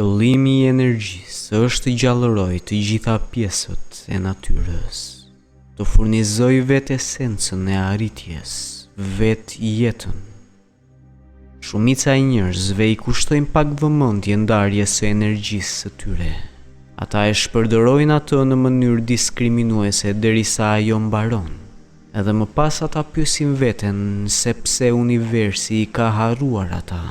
Qëllimi i energjisë është të gjallëroj të gjitha pjesët e natyrës, të furnizoj vetë esencën e arritjes, vetë jetën. Shumica e njerëzve i kushtojnë pak vëmendje ndarjes së energjisë së tyre. Ata e shpërdorin atë në mënyrë diskriminuese derisa ajo mbaron. Edhe më pas ata pyesin veten se pse universi i ka harruar ata.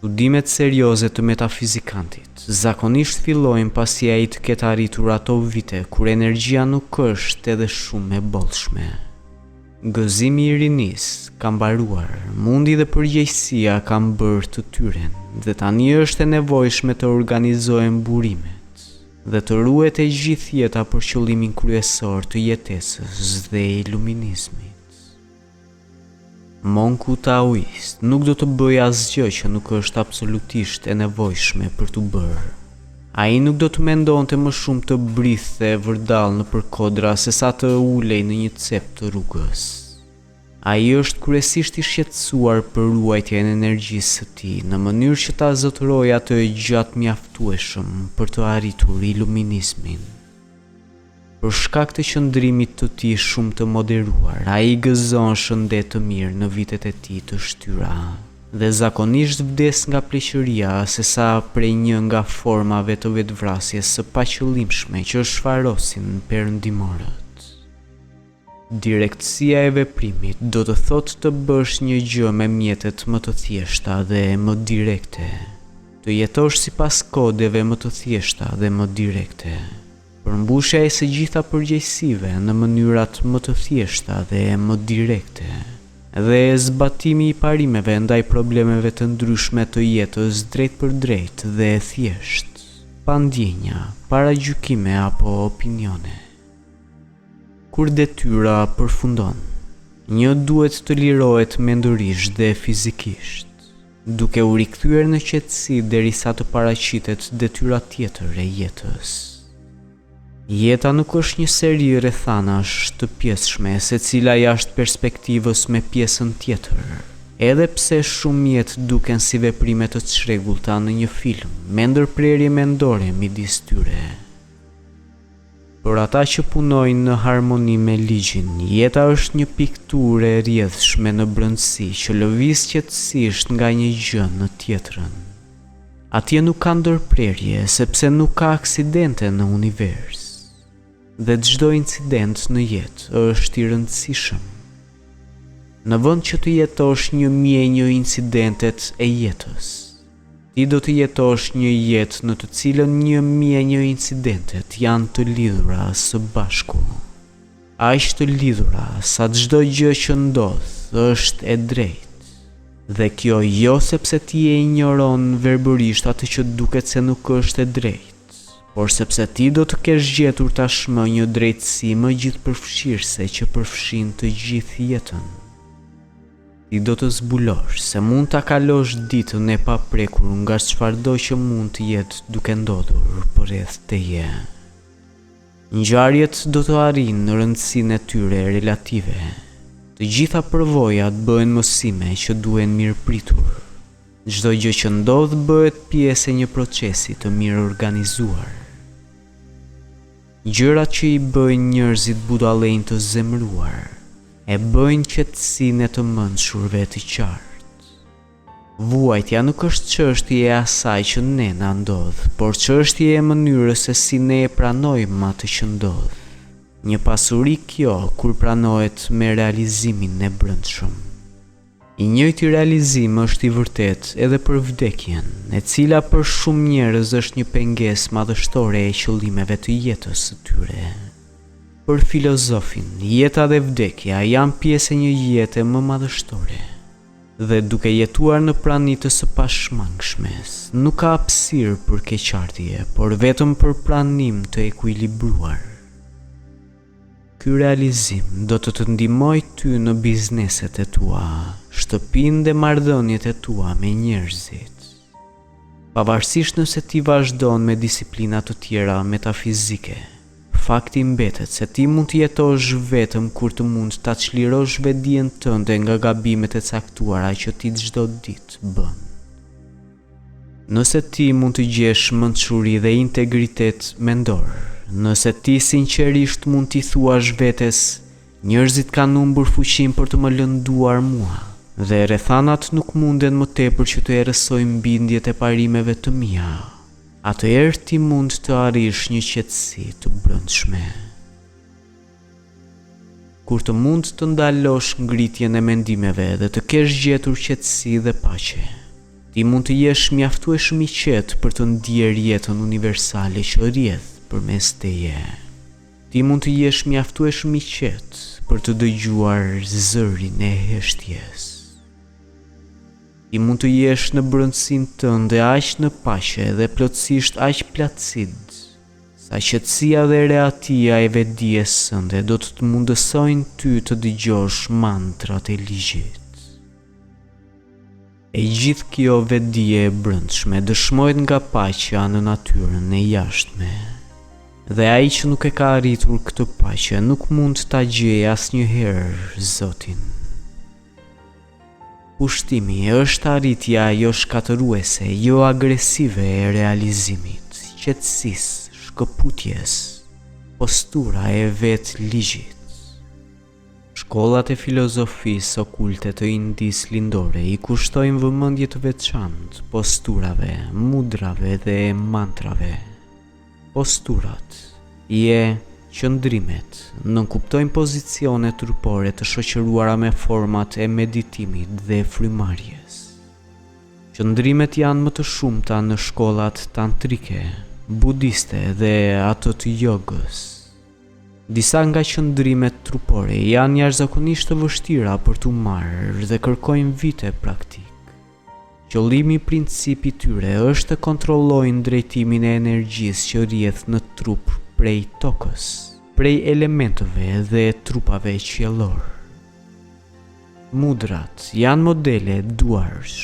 Studimet serioze të metafizikantit zakonisht fillojnë pasi ai të ketë arritur ato vite kur energjia nuk është edhe shumë e bollshme. Gëzimi i rinisë ka mbaruar, mundi dhe përgjegjësia kanë bërë të tyren dhe tani është e nevojshme të organizohen burimet dhe të ruhet e gjithë jeta për qëllimin kryesor të jetesës dhe iluminizmit. Monku taoist nuk do të bëjë asgjë që nuk është absolutisht e nevojshme për të bërë. Ai nuk do të mendonte më shumë të brithte vërdall nëpër kodra sesa të ulej në një cep të rrugës. Ai është kryesisht i shqetësuar për ruajtjen e energjisë së tij në mënyrë që ta zotërojë atë gjatë mjaftueshëm për të arritur iluminizmin. Për shkak të qëndrimit të tij shumë të moderuar, ai gëzon shëndet të mirë në vitet e tij të shtyra dhe zakonisht vdes nga pleqëria sesa prej një nga formave të vetvrasjes së paqëllimshme që shfarosin perëndimorët. Direktësia e veprimit do të thotë të bësh një gjë me mjetet më të thjeshta dhe më direkte, të jetosh sipas kodeve më të thjeshta dhe më direkte. Përmbushja e së gjitha përgjegjësive në mënyrat më të thjeshta dhe më direkte, dhe zbatimi i parimeve ndaj problemeve të ndryshme të jetës drejt për drejt dhe thjesht, pa ndjenja, paragjykime apo opinione. Kur detyra përfundon, një duhet të lirohet mendurisht dhe fizikisht, duke u rikthyer në qetësi derisa të paraqitet detyra tjetër e jetës. Jeta nuk është një seri rrethanash të pjesshme, secila jashtë perspektivës me pjesën tjetër. Edhe pse shumë jetë duken si veprime të çrregullta në një film, me ndërprerje mendore midis tyre. Për ata që punojnë në harmoni me ligjin, jeta është një pikturë e rrjedhshme në brendësi që lëviz qetësisht nga një gjë në tjetrën. Atje nuk ka ndërprerje sepse nuk ka aksidente në univers. Dhe çdo incident në jetë është i rëndësishëm. Në vend që të jetosh një incidentet e jetës, ti do të jetosh një jetë në të cilën një incidentet janë të lidhura së bashku. Aq të lidhura sa çdo gjë që ndodh është e drejtë. Dhe kjo jo sepse ti e injoron verbërisht atë që duket se nuk është e drejtë, por sepse ti do të kesh gjetur tashmë një drejtësi më gjithëpërfshirëse që përfshin të gjithë jetën. Ti do të zbulosh se mund ta kalosh ditën e paprekur nga çfarëdo që mund të jetë duke ndodhur përreth teje. Ngjarjet do të arrijnë në rëndësinë e tyre relative. Të gjitha përvojat bëhen mësime që duhen mirëpritur. Çdo gjë që ndodh bëhet pjesë e një procesi të mirë organizuar. Gjërat që i bëjnë njerëzit budallënj të zemëruar, e bëjnë qetësinë e të mençurve të qartë. Vuajtja nuk është çështje e asaj që ne na ndodh, por çështje e mënyrës se si ne e pranojmë atë që ndodh. Një pasuri kjo kur pranohet me realizimin e brendshëm. I njëjti realizim është i vërtet edhe për vdekjen, e cila për shumë njerëz është një pengesë madhështore e qëllimeve të jetës së tyre. Për filozofin, jeta dhe vdekja janë pjesë e një jete më madhështore. Dhe duke jetuar në prani të së pashmangshmes, nuk ka hapësirë për keqardhje, por vetëm për pranim të ekuilibruar. Ky realizim do të ndihmojë ty në bizneset e tua, shtëpinë dhe marrëdhëniet e tua me njerëzit. Pavarësisht nëse ti vazhdon me disiplina të tjera metafizike, fakti mbetet se ti mund të jetosh vetëm kur të mund ta çlirosh vetdijen tënde nga gabimet e caktuara që ti çdo ditë bën. Nëse ti mund të gjesh mençuri dhe integritet mendor, nëse ti sinqerisht mund t'i thuash vetes, njerëzit kanë humbur fuqinë për të më lënduar mua, dhe rrethanat nuk munden më tepër që të errësojnë bindjet e parimeve të mia, atëherë ti mund të arrish një qetësi të brendshme. Kur të mund të ndalosh ngritjen e mendimeve dhe të kesh gjetur qetësi dhe paqe, ti mund të jesh mjaftueshëm i qetë për të ndier jetën universale që rrjedh përmes teje. Ti mund të jesh mjaftueshëm i qetë për të dëgjuar zërin e heshtjes. Ti mund të jesh në brendësinë tënde aq në paqe dhe plotësisht aq plotësid, sa qetësia dhe reatia e vetdijes sënde do të mundësojnë ty të dëgjosh mantrat e ligjit. E gjithë kjo vetdije e brendshme dëshmohet nga paqja në natyrën e jashtme. Dhe ai që nuk e ka arritur këtë paqe nuk mund ta gjejë asnjëherë Zotin. Ushtimi është arritja jo shkatëruese, jo agresive e realizimit, qetësisë, shkëputjes, postura e vetë ligjit. Shkollat e filozofisë okulte të Indis lindore i kushtojnë vëmendje të veçantë posturave, mudrave dhe mantrave. Posturat, qëndrimet, nënkuptojnë pozicione trupore të shoqëruara me format e meditimit dhe frymarrjes. Qëndrimet janë më të shumta në shkollat tantrike, budiste dhe ato të jogës. Disa nga qëndrimet trupore janë jashtëzakonisht të vështira për t'u marrë dhe kërkojnë vite praktik. Qëllimi principi tyre është të kontrollojnë drejtimin e energjisë që rrjedh në trup prej tokës, prej elementeve dhe trupave qiellor. Mudrat janë modele duarsh,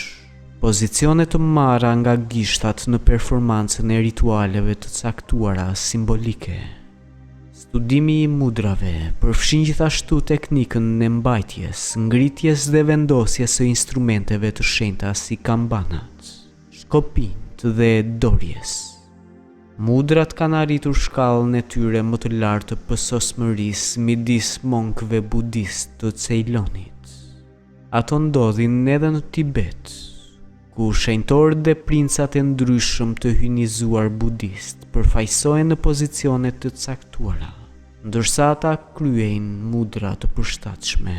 pozicione të marra nga gishtat në performancën e ritualeve të caktuara simbolike. Studimi i mudrave përfshin gjithashtu teknikën e mbajtjes, ngritjes dhe vendosjes së instrumenteve të shenjta si kambanat, shkopinjt dhe dorjes. Mudrat kanë arritur shkallën e tyre më të lartë të pësosmërisë midis monkëve budist të Ceylonit. Ato ndodhin edhe në Tibet, ku shenjtorët dhe princat e ndryshëm të hyjnizuar budist përfaqësohen në pozicione të caktuara, ndërsa ata kryejnë mudra të përshtatshme.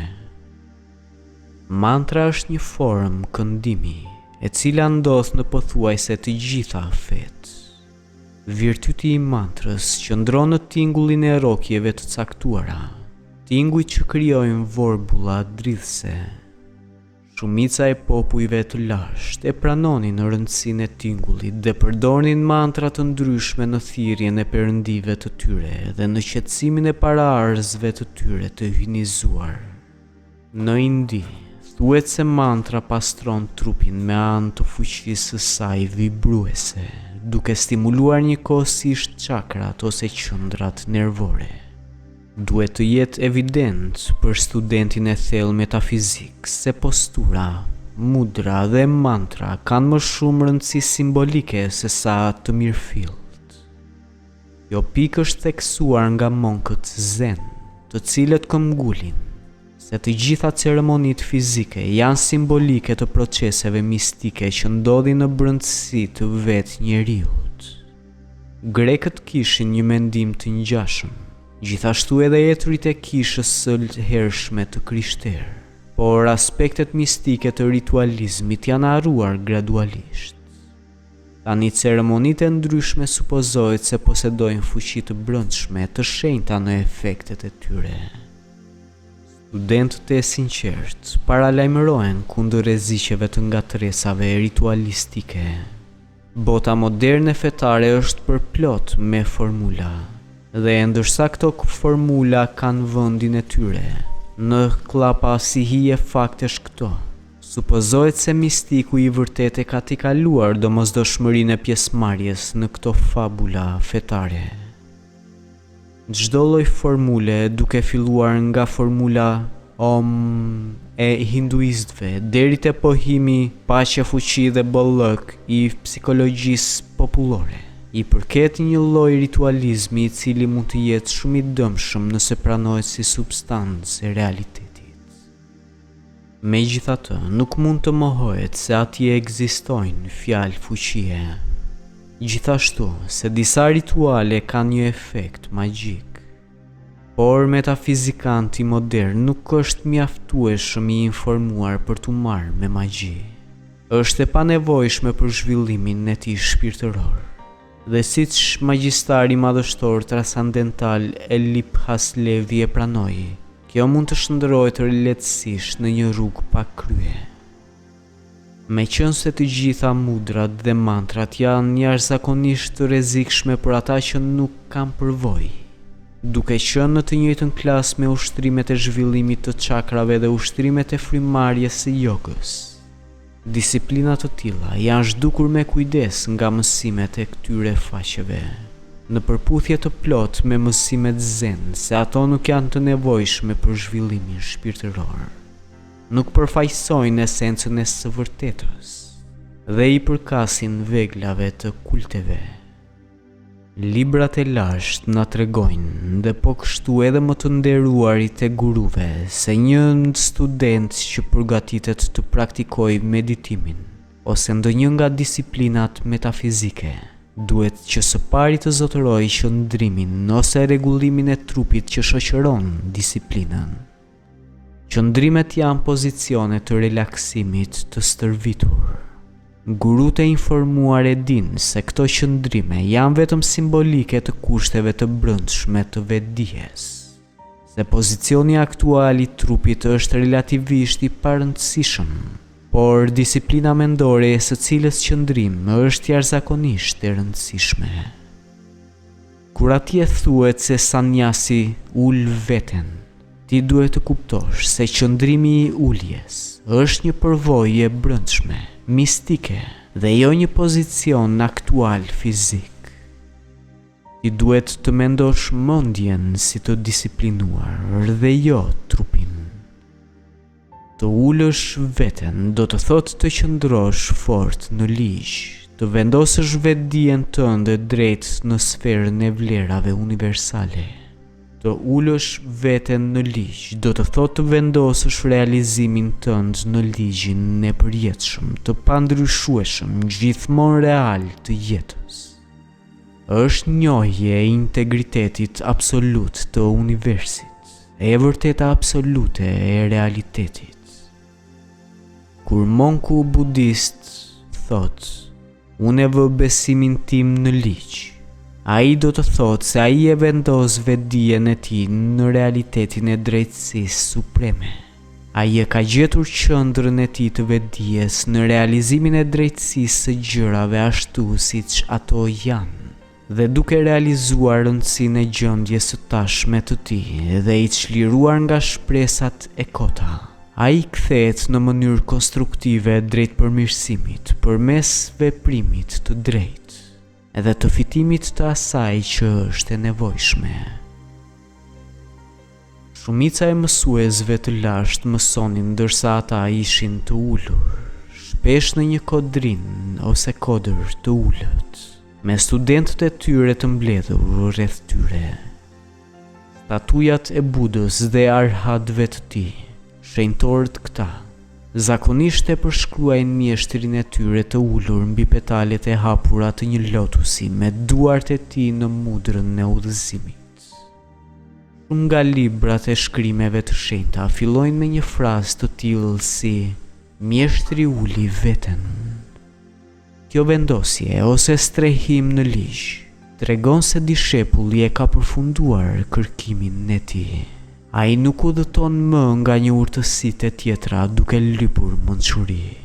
Mantra është një formë këndimi, e cila ndodh në pothuajse të gjitha fetë. Virtyti i mantrës qëndron në tingullin e rrokjeve të caktuara, tinguj që krijojnë vorbulla dridhëse. Shumica e popujve të lashtë e pranonin në rëndësinë e tingullit dhe përdornin mantra të ndryshme në thirrjen e perëndive të tyre dhe në qetësimin e paraardhësve të tyre të hyjnizuar. Në Indi, thuhet se mantra pastron trupin me anë të fuqisë së saj vibruese, duke stimuluar njëkohësisht çakrat ose qendrat nervore. Duhet të jetë evident për studentin e thellë metafizik se postura, mudra dhe mantra kanë më shumë rëndësi simbolike se sa të mirëfillt. Kjo pikë është theksuar nga monkët zen, të cilët këmbgulin se të gjitha ceremonitë fizike janë simbolike të proceseve mistike që ndodhin në brendësi të vetë njeriut. Grekët kishin një mendim të ngjashëm, gjithashtu edhe etrit e kishës së hershme të krishterë, por aspektet mistike të ritualizmit janë harruar gradualisht. Tani ceremonitë e ndryshme supozohet se posedojnë fuqi të brendshme të shenjta në efektet e tyre. Studentët e sinqertë paralajmërohen kundër rreziqeve të ngatresave ritualistike. Bota moderne fetare është përplot me formula, dhe ndërsa këto formula kanë vendin e tyre, në klapa si hije faktesh këto, supozohet se mistiku i vërtet e ka t'i kaluar domosdoshmërinë e pjesëmarrjes në këto fabula fetare. Çdo lloj formule, duke filluar nga formula Om e hinduistëve deri te pohimi, paqja, fuqi dhe bollëk i psikologjisë popullore. I përket një lloj ritualizmi i cili mund të jetë shumë i dëmshëm nëse pranohet si substancë e realitetit. Megjithatë, nuk mund të mohohet se atje ekzistojnë fjalë fuqie. Gjithashtu, se disa rituale kanë një efekt magjik. Por metafizikanti modern nuk është mjaftueshëm i informuar për t'u marrë me magji. Është e panevojshme për zhvillimin e tij shpirtëror. Dhe siç magjistari madhështor transcendental Eliphas Levi e pranoi, kjo mund të shndërrohet lehtësisht në një rrugë pa krye. Meqense të gjitha mudrat dhe mantrat janë jashtëzakonisht të rrezikshme për ata që nuk kanë përvojë, duke qenë në të njëjtën klasë me ushtrimet e zhvillimit të çakrave dhe ushtrimet e frymëmarrjes së jogës. Disiplina të tilla janë zhdukur me kujdes nga mësimet e këtyre faqeve, në përputhje të plotë me mësimet zen se ato nuk janë të nevojshme për zhvillimin shpirtëror. Nuk përfaqësojnë esencën e së vërtetës dhe i përkasin veglave të kulteve. Librat e lashtë na tregojnë, dhe po kështu edhe më të nderuarit e guruve, se një student që përgatitet të praktikojë meditimin ose ndonjë nga disiplinat metafizike, duhet që së pari të zotërojë qëndrimin ose rregullimin e trupit që shoqëron disiplinën. Qëndrimet janë pozicione të relaksimit të stërvitur. Gurut e informuar e din se këto qëndrime janë vetëm simbolike të kushteve të brendshme të vetdijes, se pozicioni aktual i trupit është relativisht i parëndësishëm, por disiplina mendore e së cilës qëndrim është jashtëzakonisht e rëndësishme. Kur atje thuhet se sannyasi ul veten, ti duhet të kuptosh se qëndrimi i uljes është një përvojë e brendshme, mistike dhe jo një pozicion aktual fizik. Ti duhet të mendosh mendjen si të disiplinuar dhe jo trupin. Të ulësh veten do të thotë të qëndrosh fort në ligj, të vendosësh vetdijen tënde drejt në sferën e vlerave universale. Të ulësh veten në ligj do të thotë të vendosësh realizimin tënd në ligjin e përjetshëm, të pandryshueshëm, gjithmonë real të jetës. Është njohje e integritetit absolut të universit, e vërteta absolute e realitetit. Kur monku budist thotë, unë e vë besimin tim në ligj, ai do të thotë se ai e vendos vetdijen e tij në realitetin e drejtësisë supreme. Ai e ka gjetur qendrën e tij të vetdijes në realizimin e drejtësisë së gjërave ashtu siç ato janë, dhe duke realizuar rëndësinë e gjendjes së tashme të tij dhe i çliruar nga shpresat e kota, ai kthehet në mënyrë konstruktive drejt përmirësimit përmes veprimit të drejtë edhe të fitimit të asaj që është e nevojshme. Shumica e mësuesve të lashtë mësonin ndërsa ata ishin të ulur, shpesh në një kodrin ose kodër të ulët, me studentët e tyre të mbledhur rreth tyre. Statujat e Budës dhe arhatëve të tij, shenjtorët këta, zakonisht e përshkruajnë mjeshtrin e tyre të ulur mbi petalet e hapura të një lotusi me duart e tij në mudrën e udhëzimit. Shumë nga librat e shkrimeve të shenjta fillojnë me një frazë të tillë si mjeshtri uli veten. Kjo vendosje ose strehim në ligj tregon se dishepulli e ka përfunduar kërkimin e tij. Ai nuk udhëton më nga një urtësitë e tjetra duke lypur mençuri.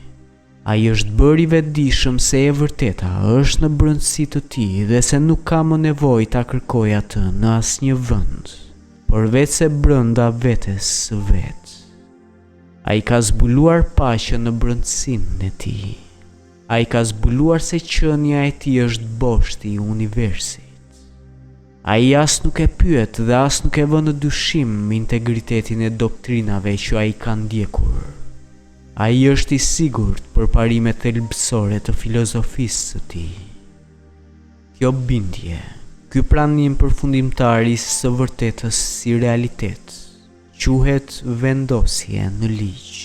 Ai është bërë i vetëdijshëm se e vërteta është në brendësi të tij dhe se nuk ka më nevojë ta kërkojë atë në asnjë vend, por vetëse brenda vetes së vet. Ai ka zbuluar paqen në brendësinë e tij. Ai ka zbuluar se qenia e tij është boshti i universit. Ai as nuk e pyet dhe as nuk e vën në dyshim integritetin e doktrinave që ai ka ndjekur. Ai është i sigurt për parimet thelbësore të filozofisë së tij. Kjo bindje, ky pranim përfundimtar i së vërtetës si realitet, quhet vendosje në ligj.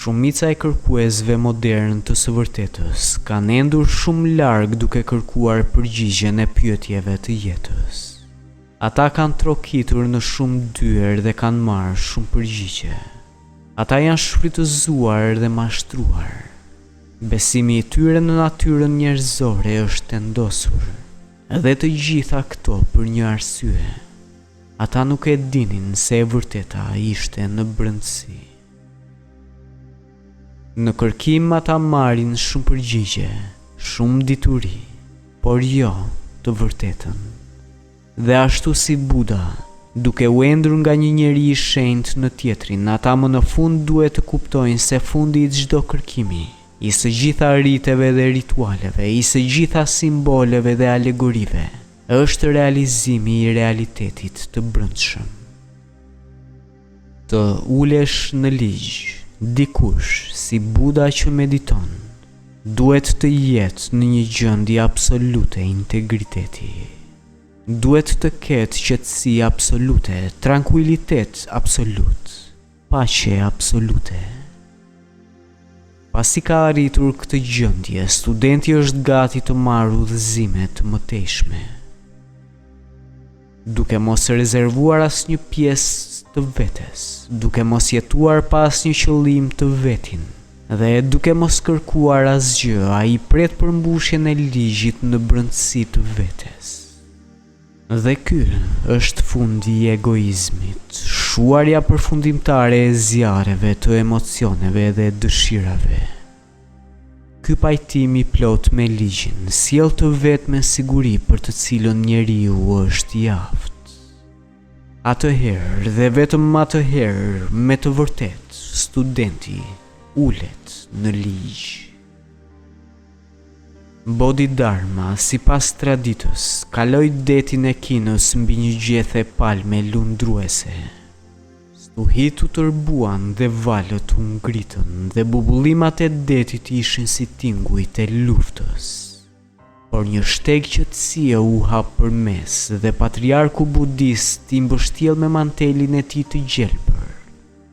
Shumica e kërkuesve modern të së vërtetës kanë endur shumë larg duke kërkuar përgjigjen e pyetjeve të jetës. Ata kanë trokitur në shumë dyer dhe kanë marrë shumë përgjigje. Ata janë shfrytëzuar dhe mashtruar. Besimi i tyre në natyrën njerëzore është vendosur. Edhe të gjitha këto për një arsye. Ata nuk e dinin se e vërteta ishte në brendësi. Në kërkim ata marrin shumë përgjigje, shumë dituri, por jo të vërtetën. Dhe ashtu si Buda, duke u endur nga një njeri i shenjtë në tjetrin, ata më në fund duhet të kuptojnë se fundi i çdo kërkimi, i së gjitha riteve dhe ritualeve, i së gjitha simboleve dhe alegorive, është realizimi i realitetit të brendshëm. Të ulesh në ligj, dikush si Buda që mediton, duhet të jetë në një gjendje absolute integriteti. Duhet të ketë qetësi absolute, tranquilitet absolut, paqe absolute. Pasi ka arritur këtë gjendje, studenti është gati të marrë udhëzime të mëtejshme, duke mos rezervuar asnjë pjesë të vetes, duke mos jetuar pa asnjë qëllim të vetin, dhe duke mos kërkuar asgjë, ai pret përmbushjen e ligjit në brendësi të vetes. Dhe ky është fundi i egoizmit, shuarja përfundimtare e zjarreve të emocioneve dhe dëshirave. Ky pajtim i plot me ligjin sjell të vetme siguri për të cilën njeriu është i aftë. Atëherë dhe vetëm atëherë, me të vërtet, studenti ulet në ligj. Bodhidharma, sipas traditës, kaloi detin e Kinës mbi një gjethe palme lundruese. Stuhit u tërbuan dhe valët u ngritën dhe bubullimat e detit ishin si tingujt e luftës. Por një shteg qetësie u hap përmes dhe patriarku budist i mbështjell me mantelin e tij të gjelbër.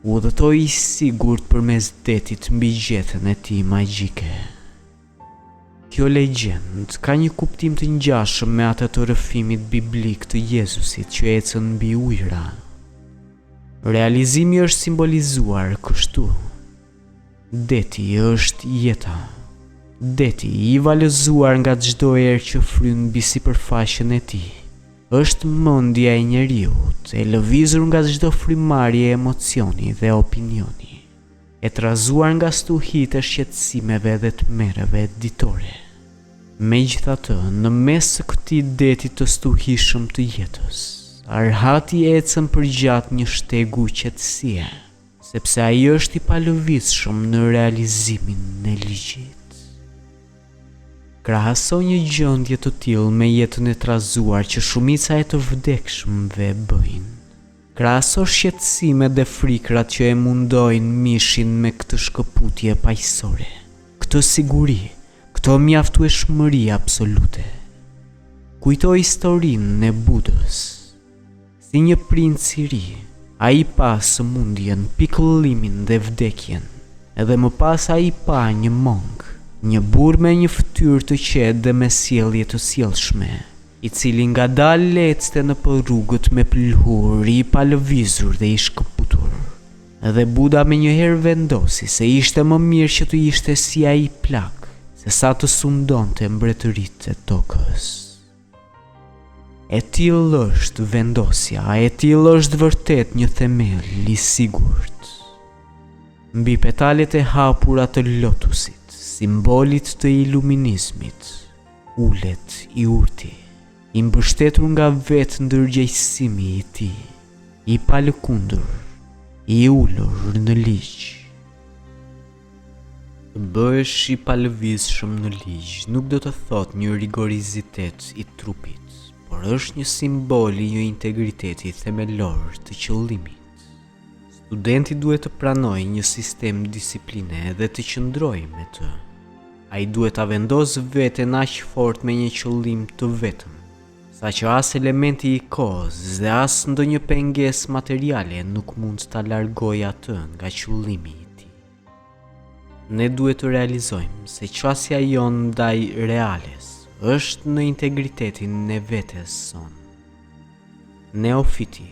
U udhëtoi i sigurt përmes detit mbi gjethen e tij magjike. Kjo legjend ka një kuptim të ngjashëm me atë të rrëfimit biblik të Jezusit që ecën mbi ujëra. Realizimi është simbolizuar kështu. Deti është jeta. Deti i valëzuar nga çdo erë që fryn mbi sipërfaqen e tij, është mendja e njeriut, e lëvizur nga çdo frymarrje emocioni dhe opinioni, e trazuar nga stuhit e shqetësimeve dhe të merreve ditore. Megjithatë, në mes së këtij deti të stuhishëm të jetës, arhati ecën përgjatë një shtegu qetësie, sepse ai është i palëvizshëm në realizimin e ligjit. Krahasoj një gjendje të tillë me jetën e trazuar që shumica e të vdekshmëve bëjnë. Krahaso shqetësimet dhe frikrat që e mundojnë mishin me këtë shkëputje paqësore, këtë siguri, këtë mjaftueshmëri absolute. Kujtoj historinë e Budës. Si një princ i ri, ai pa sëmundjen, pikëllimin dhe vdekjen, edhe më pas ai pa një monk, një burr me një fytyrë të qetë dhe me sjellje të sjellshme, i cili ngadalë ecste nëpër rrugët me pëlhur, i palëvizur dhe i shkëputur. Edhe Buda menjëherë vendosi se ishte më mirë që të ishte si ai plak, se sa të sundonte mbretëritë e tokës. E tillë është vendosja, e tillë është vërtet një themel i sigurt. Mbi petalet e hapura të lotusit, simbolit të iluminizmit, ulet i urti, i mbështetur nga vetë ndërgjegjësimi i tij, i palëkundur, i ulur në ligj. Të bëhesh i palëvizshëm në ligj nuk do të thotë një rigorizitet i trupit, por është një simbol i një integriteti themelor të qëllimit. Studenti duhet të pranojë një sistem disipline dhe të qëndrojë me të. Ai duhet ta vendosë veten aq fort me një qëllim të vetëm, saqë as elementi i kohës dhe as ndonjë pengesë materiale nuk mund ta largojë atë nga qëllimi i tij. Ne duhet të realizojmë se qasja jonë ndaj reales është në integritetin e vetes son. Neofiti,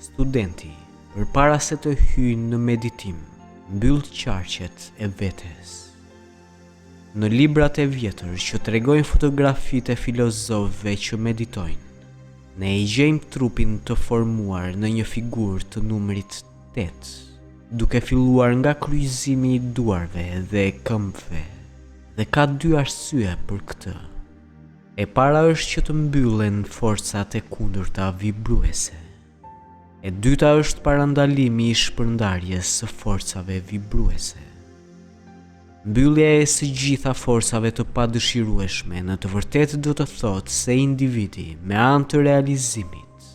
studenti, përpara se të hyjë në meditim, mbyll qarqet e vetes. Në librat e vjetër që tregojnë fotografitë e filozofëve që meditojnë, ne i gjejmë trupin të formuar në një figurë të numrit 8, duke filluar nga kryqëzimi i duarve dhe këmbëve, dhe ka 2 arsye për këtë. E para është që të mbyllen forcat e kundërta vibruese. E dyta është parandalimi i shpërndarjes së forcave vibruese. Mbyllja e së gjitha forcave të padëshirueshme në të vërtetë do të thotë se individi me anë të realizimit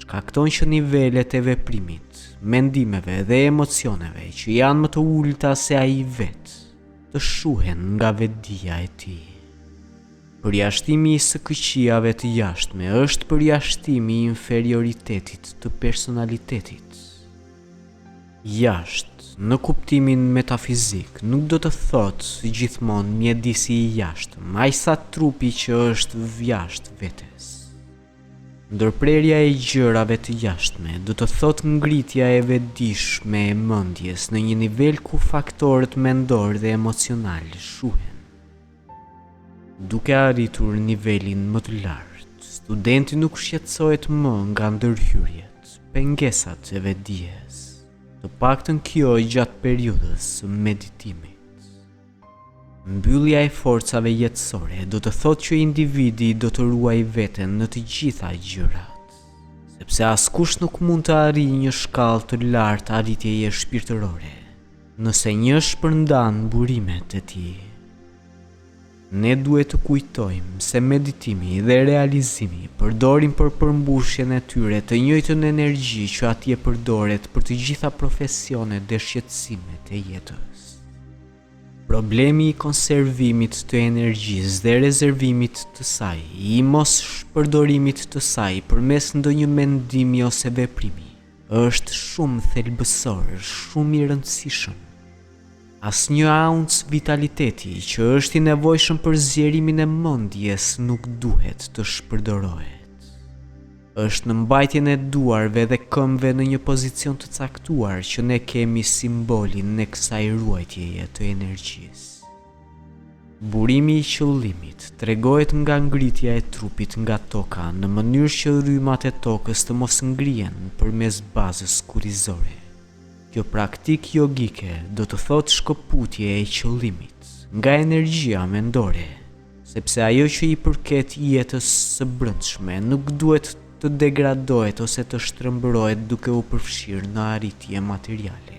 shkakton që nivelet e veprimit, mendimeve dhe emocioneve që janë më të ulta se ai vetë të shuhen nga vetdia e tij. Përjashtimi i së këqijave të jashtme është përjashtimi i inferioritetit të personalitetit. Jashtë, në kuptimin metafizik, nuk do të thotë gjithmonë mjedisi i jashtëm, aq sa trupi që është jashtë vetes. Ndërprerja e gjërave të jashtme do të thotë ngritja e vetëdijshme e mendjes në një nivel ku faktorët mendor dhe emocional shuhen. Duke arritur nivelin më të lartë, studenti nuk shqetësohet më nga ndërhyrjet, pengesat e vetdijes, të paktën kjo gjatë periudhës së meditimit. Mbyllja e forcave jetësore do të thotë që individi do të ruajë veten në të gjitha gjërat, sepse askush nuk mund të arrijë një shkallë të lartë arritjeje shpirtërore, nëse një shpërndan burimet e tij. Ne duhet të kujtojmë se meditimi dhe realizimi përdorin për përmbushjen e tyre të njëjtën energji që atje përdoret për të gjitha profesionet dhe shqetësimet e jetës. Problemi i konservimit të energjisë dhe rezervimit të saj, i mos shpërdorimit të saj përmes ndonjë mendimi ose veprimi, është shumë thelbësor, shumë i rëndësishëm. Asnjë auncë vitaliteti që është i nevojshëm për zgjerimin e mendjes nuk duhet të shpërdorohet. Është në mbajtjen e duarve dhe këmbëve në një pozicion të caktuar që ne kemi simbolin e kësaj ruajtjeje të energjisë. Burimi i qëllimit tregohet nga ngritja e trupit nga toka në mënyrë që rrymat e tokës të mos ngrihen përmes bazës kurrizore. Kjo praktik jogike do të thotë shkëputje e qëllimit nga energjia mendore, sepse ajo që i përket jetës së brendshme nuk duhet të degradohet ose të shtrembërohet duke u përfshirë në arritje materiale.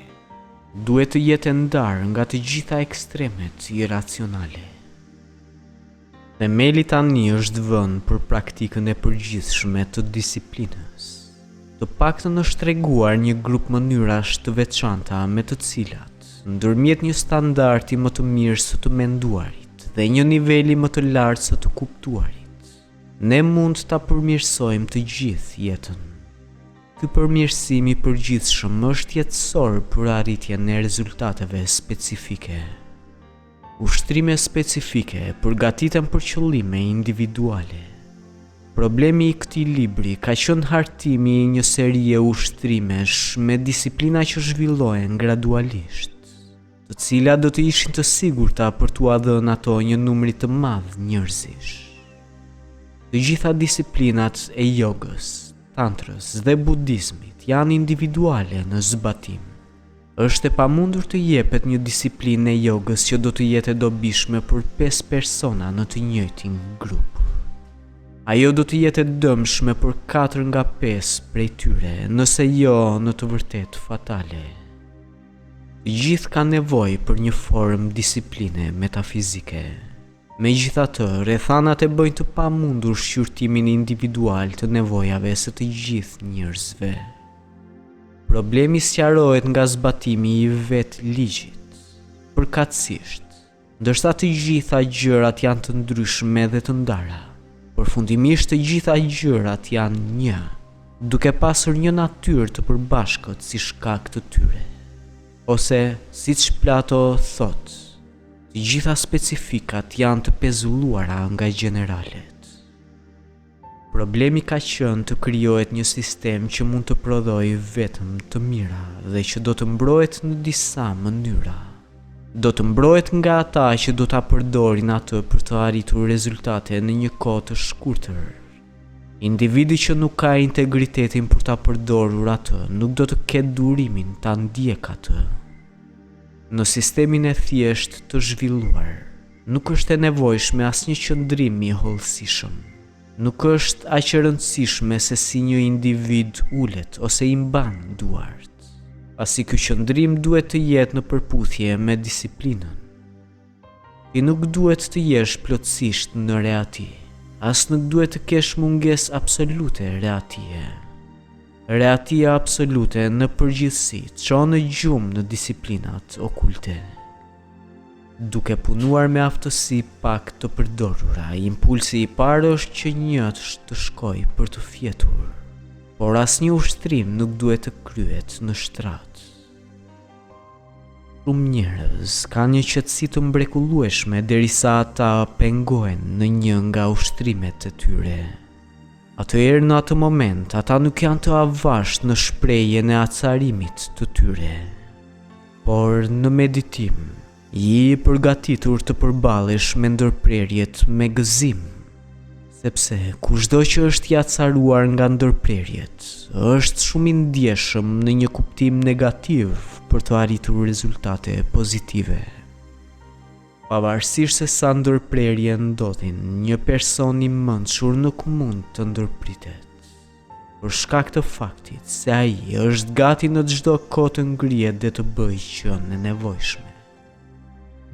Duhet të jetë ndarë nga të gjitha ekstremet irracionale. Themeli tani është vënë për praktikën e përgjithshme të disiplinës. Të paktën është treguar një grup mënyrash të veçanta me të cilat, ndërmjet një standardi më të mirë së të menduarit dhe një niveli më të lartë së të kuptuarit, ne mund ta përmirësojmë të gjithë jetën. Ky përmirësim i përgjithshëm është jetësor për arritjen e rezultateve specifike. Ushtrime specifike përgatiten për qëllime individuale. Problemi i këtij libri ka qenë hartimi i një serie ushtrimesh me disiplina që zhvillohen gradualisht, të cilat do të ishin të sigurta për t'u dhënë ato një numri të madh njerëzish. Të gjitha disiplinat e jogës, tantrës dhe budizmit janë individuale në zbatim. Është e pamundur të jepet një disiplinë e jogës që do të jetë e dobishme për 5 persona në të njëjtin grup. Ajo do të jetë e dëmshme për 4 nga 5 prej tyre, nëse jo në të vërtetë fatale. Të gjithë kanë nevojë për një formë disipline metafizike. Megjithatë, rrethanat e bëjnë të pamundur shqyrtimin individual të nevojave së të gjithë njerëzve. Problemi sqarohet nga zbatimi i vetë ligjit. Përkatësisht, ndërsa të gjitha gjërat janë të ndryshme dhe të ndara, përfundimisht të gjitha gjërat janë një, duke pasur një natyrë të përbashkët si shkak të tyre. Ose, siç Plato thotë, të gjitha specifikat janë të pezulluara nga generalet. Problemi ka qenë të krijohet një sistem që mund të prodhojë vetëm të mira dhe që do të mbrohet në disa mënyra. Do të mbrohet nga ata që do ta përdorin atë për të arritur rezultate në një kohë të shkurtër. Individi që nuk ka integritetin për ta përdorur atë nuk do të ketë durimin ta ndjek atë. Në sistemin e thjesht të zhvilluar, nuk është e nevojshme asnjë qëndrim i hollësishëm. Nuk është aq e rëndësishme se si një individ ulet ose i mban duart, pasi ky qëndrim duhet të jetë në përputhje me disiplinën. Ti nuk duhet të jesh plotësisht në reati, as nuk duhet të kesh mungesë absolute reatie. Reatia absolute në përgjithësi çon në gjumë në disiplinat okulte. Duke punuar me aftësi pak të përdorura, impulsi i parë është që njët të shkoj për të fjetur, por asnjë ushtrim nuk duhet të kryhet në shtrat. Shumë njerëz kanë një qetësi të mrekullueshme derisa ata pengohen në një nga ushtrimet e tyre. Atëherë në atë moment, ata nuk janë të avashtë në shprehjen e acarimit të tyre, por në meditim, je i përgatitur të përballesh me ndërprerjet me gëzim, sepse kushdo që është i acaruar nga ndërprerjet, është shumë i ndjeshëm në një kuptim negativ për të arritur rezultate pozitive. Pavarësisht se sa ndërprerje ndodhin, një person i mençur nuk mund të ndërpritet, për shkak të faktit se ai është gati në çdo kohë të ngrihet dhe të bëjë gjën e nevojshme.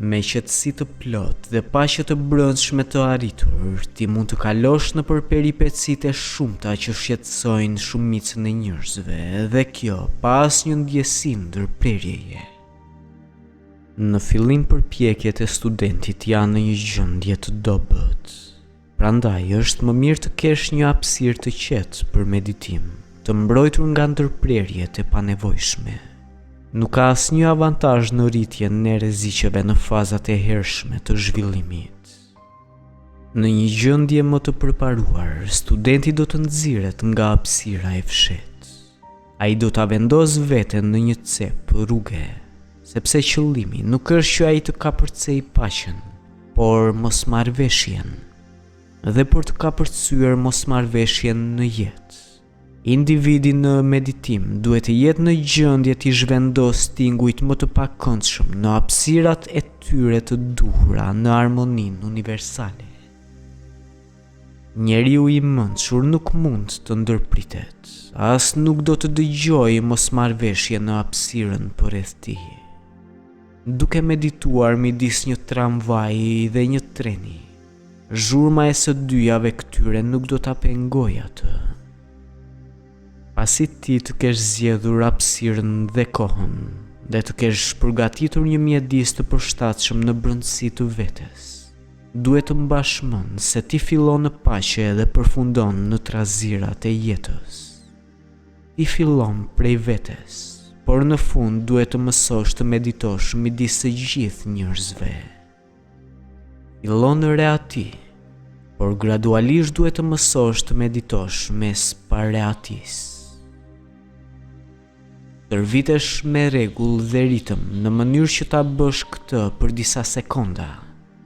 Me qetësi të plot dhe paqe të brendshme të arritur, ti mund të kalosh nëpër peripecitë e shumta që shqetësojnë shumicën e njerëzve, dhe kjo pa asnjë ndjesi ndërprerjeje. Në fillim përpjekjet e studentit janë në një gjendje të dobët. Prandaj është më mirë të kesh një hapësirë të qetë për meditim, të mbrojtur nga ndërprerjet e panevojshme. Nuk ka asnjë avantazh në rritjen e rreziqeve në fazat e hershme të zhvillimit. Në një gjendje më të përparuar, studenti do të nxirret nga hapësira e fshehtë. Ai do ta vendosë veten në një cep rruge, sepse qëllimi nuk është që ai të kapërcej paqen, por mosmarrveshjen. Dhe për të kapërcyer mosmarrveshjen në jetë, individi në meditim duhet të jetë në gjendje të zhvendosë tingujt më të pakëndshëm në hapësirat e tyre të duhura në harmoninë universale. Njeriu i mençur nuk mund të ndërpritet, as nuk do të dëgjojë mosmarrveshje në hapësirën përreth tij. Duke medituar midis një tramvaji dhe një treni, zhurma e së dyjave këtyre nuk do ta pengojë atë. Pasi ti të kesh zgjedhur hapësirën dhe kohën, dhe të kesh përgatitur një mjedis të përshtatshëm në brendësi të vetes, duhet të mbash mend se ti fillon në paqe dhe përfundon në trazirat e jetës. Ti fillon prej vetes, por në fund duhet të mësosh të meditosh midis së gjithë njerëzve. Fillon në reati, por gradualisht duhet të mësosh të meditosh mes pareatis. Tërvitesh me rregull dhe ritëm në mënyrë që ta bësh këtë për disa sekonda,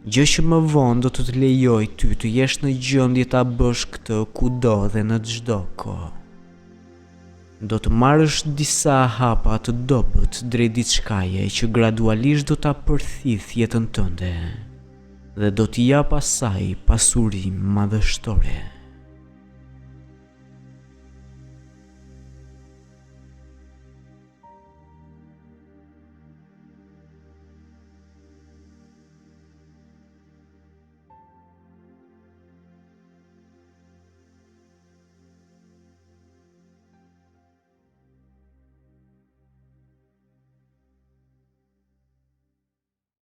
gjë që më vonë do të të lejoj ty të jesh në gjendje ta bësh këtë kudo dhe në çdo kohë. Do të marrësh disa hapa të dobët drejt diçkaje që gradualisht do ta përthith jetën tënde dhe do t'i jap asaj pasuri madhështore.